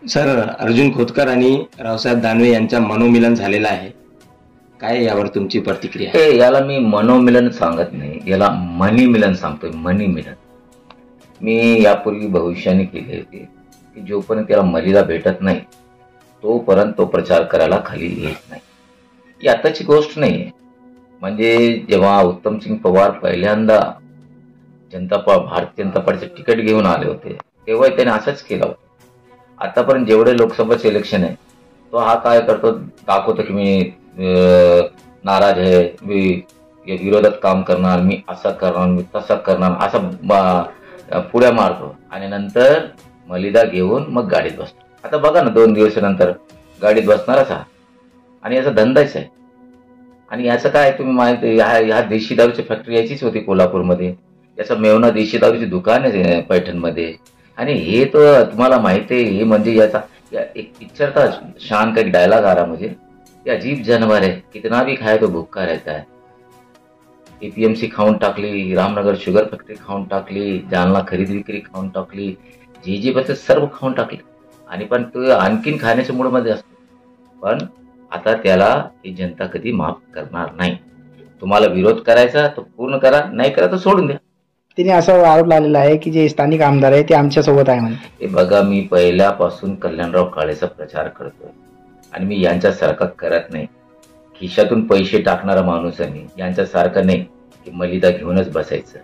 Sir, Arjun Khotkar आणि रावसाहेब दानवे यांच्या मनोमिलन झालेलं आहे. काय यावर तुमची प्रतिक्रिया आहे? याला मी मनोमिलन सांगत नाही, याला मनीमिलन सांगतोय. मनीमिलन मी यापूर्वी भविष्याने केले होते की जोपर्यंत त्याला मलिदा भेटत नाही तोपर्यंत तो प्रचार करायला खाली येत नाही. ही आताची गोष्ट नाही. म्हणजे जेव्हा उत्तमसिंग पवार पहिल्यांदा भारतीय जनता पार्टीचे तिकीट घेऊन आले होते तेव्हा त्याने असंच केलं होतं. आतापर्यंत जेवढे लोकसभेचे इलेक्शन आहे तो हा काय करतो, दाखवतो की मी नाराज आहे, मी विरोधात काम करणार, मी असं करणार, मी तसं करणार, असं पुढे मारतो आणि नंतर मलिदा घेऊन मग गाडीत बसतो. आता बघा ना, 2 दिवसानंतर गाडीत बसणारच हा. आणि याचा धंदाच आहे. आणि याचं काय तुम्ही माहिती, ह्या देशी दारूची फॅक्टरी याचीच होती कोल्हापूरमध्ये. याचं मेवना देशी दारूची दुकान आहे पैठणमध्ये. आणि हे तर तुम्हाला माहिती आहे, हे म्हणजे याचा एक पिक्चर था शान का एक डायलॉग आ रहा मुझे, ये अजीब जानवर है, कितना भी खाए तो भुक्का रहता है. एपीएमसी खाऊन टाकली, रामनगर शुगर फॅक्टरी खाऊन टाकली, जालना खरेदी विक्री खाऊन टाकली, जे बस सर्व खाऊन टाकली. आणि पण तो आणखीन खाण्याच्या मूडमध्ये असतो. पण आता त्याला ही जनता कधी माफ करणार नाही. तुम्हाला विरोध करायचा तो पूर्ण करा, नाही करा तर सोडून द्या. तिने असा आरोप लावलेला आहे की जे स्थानिक आमदार आहे ते आमच्या सोबत आहे म्हणे. हे बघा, मी पहिल्यापासून कल्याणराव काळेचा प्रचार करतोय आणि मी यांच्यासारखा करत नाही. खिशातून पैसे टाकणारा माणूस आहे मी, यांच्यासारखं नाही की मलिदा घेऊनच बसायचं.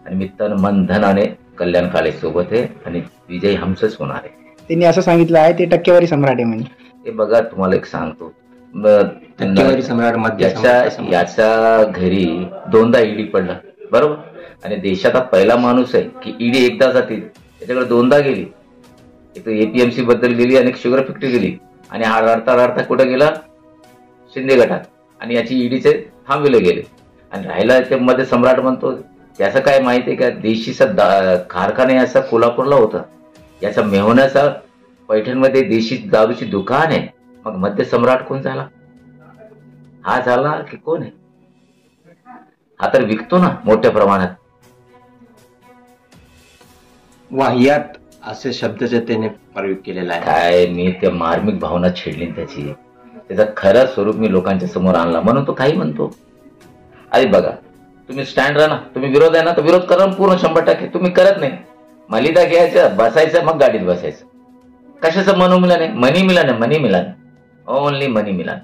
आणि मी तन मन धनाने कल्याण काळे सोबत आहे आणि विजय हमसच होणार आहे. त्यांनी असं सांगितलं आहे ते टक्केवारी सम्राट आहे म्हणे. हे बघा, तुम्हाला एक सांगतो, टक्केवारी सम्राट याच्या घरी 2दा ईडी पडला, बरोबर. आणि देशात हा पहिला माणूस आहे की ईडी एकदा जाते, त्याच्याकडे 2दा गेली. एक एपीएमसी बद्दल गेली आणि शुगर फॅक्टरी गेली. आणि हा रडता कुठे गेला, शिंदे गटात. आणि याची ईडीचे थांबविले गेले. आणि राहिला ते मध्ये सम्राट म्हणतो, त्याचं काय माहितीये का, देशीचा कारखाना याचा कोल्हापूरला होता. याचा मेहण्याचा पैठणमध्ये देशी दारूची दुकान आहे. मग मध्य सम्राट कोण झाला? हा झाला की कोण आहे? हा तर विकतो ना मोठ्या प्रमाणात. वाह्यात असे शब्द त्याने प्रयोग केलेला आहे. काय मी त्या मार्मिक भावना छेडली त्याची, त्याचं खरं स्वरूप मी लोकांच्या समोर आणला म्हणून तो काही म्हणतो. अरे बघा, तुम्ही स्टँड राहा ना, तुम्ही विरोध आहे ना तर विरोध करा पूर्ण 100%. तुम्ही करत नाही, मलिदा घ्यायचं, बसायचं, मग गाडीत बसायचं. कशाचं मनोमिलन आहे? मनी मिलन आहे, मनी मिलन, ओनली मनी मिलन.